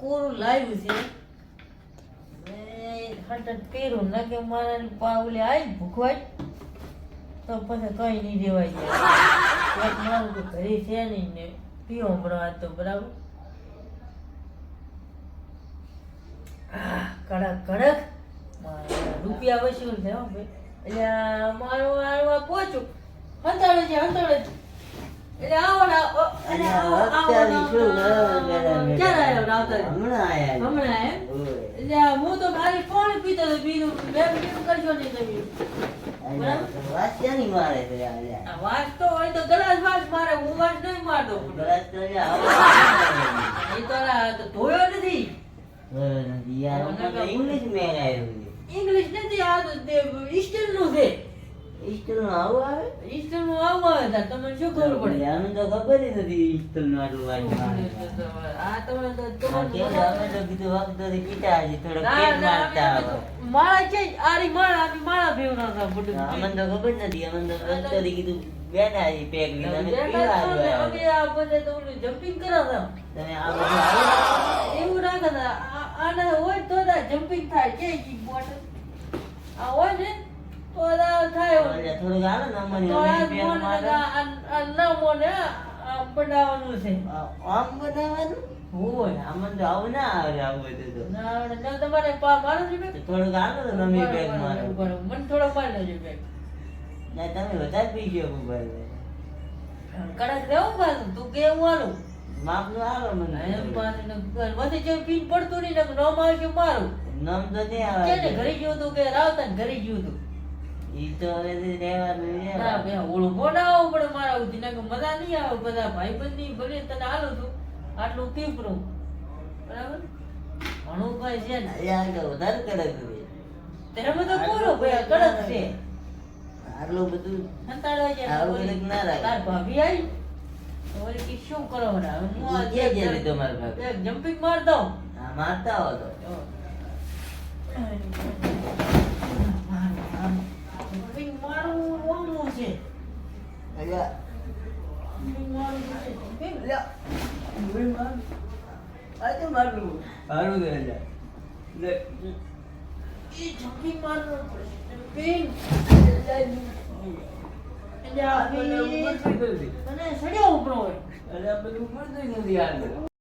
કોરું લાવ્યું છે હટ પહેરું ના કે મારા પાવલે આવી ભૂખવાય તો પછી કઈ નહીં દેવાય જાય મારું તો ઘરે છે નહીં ને પીવો હમણાં તો બરાબર કડક કડક રૂપિયા વસૂલ છે હો ભાઈ એટલે મારું આ પહોંચું હંતાડે છે એટલે આવો એટલે હું તો ખાલી પાણી પીતો હતો બીજું કરશો નહીં તમે વાસ તો હોય તો ગલાસ વાસ મારે હું વાસ નહીં મારતો એ તો ધોયો નથી ઇંગ્લિશ નથી આ તો ઈસ્ટર્ન નું છે ઈસ્ટર નું આવું આવે ઈસ્ટર્ન નું આવું આવે તમને શું ખબર પડે આને તો ખબર જ નથી ઈસ્ટર નું આટલું વાત આ તમે તો અમે તો કીધું વખત પીતા હજી થોડો પેટ મારતા આવે માળા છે આરી માળા આમી માળા ભેવના હતા બધું અમને તો ખબર નથી અમને તો વખત કીધું બેઠા હજી પેક લીધા અમે પીવા આવ્યા અમે આ બધે તો જમ્પિંગ કરાતા તમે આ બધું એવું રાખતા આના હોય તો જમ્પિંગ થાય છે બોટલ આ હોય ને તો થાય થોડુંક આવે ને અમને ના મોને આમ બનાવવાનું છે આમ બનાવવાનું હોય આમાં તો આવું ના આવે આવું બધું તો ના આવડે ના તમારે મારો છે બેગ થોડુંક આવે તો તમે બેગ મારો મને થોડો મારી લેજો બેગ ના તમે વધારે પી ગયો મોબાઈલ કડક રહેવું પાછું તું કે હું આલું માપ નું આવે મને એમ પાછું મને જે પીન પડતું નહીં ને નોમ આવશે મારું નામ તો નહીં આવે કે ઘરે ગયું તું કે રાવતા ને ઘરે ગયું તું ઈ તો હવે રહેવાનું છે ના બે ઓળું બનાવવું પડે મારા ઉધી ના મજા નહીં આવે બધા ભાઈબંધ ની ભલે તને હાલું છું આટલું પીપરું બરાબર ઘણું કઈ છે ને યાર તો વધારે કડક છે તેમાં તો પૂરો ભાઈ કડક છે આટલું બધું સંતાડવા છે આવું કડક ના રાખે તાર ભાભી આવી તો વળી કે શું કરવાના હું આ જે જે લીધો મારા ભાઈ એક જમ્પિંગ માર દઉં હા મારતા હો તો જમ્પિંગ મારું ઓમનું છે અલ્યા જમ્પિંગ મારું છે જમ્પિંગ આ તો મારું હારું દે અલ્યા લે એ જમ્પિંગ મારવું પડશે જમ્પિંગ એટલે આ તને સડ્યો ઉપરો હોય અલ્યા બધું પડતું નથી યાર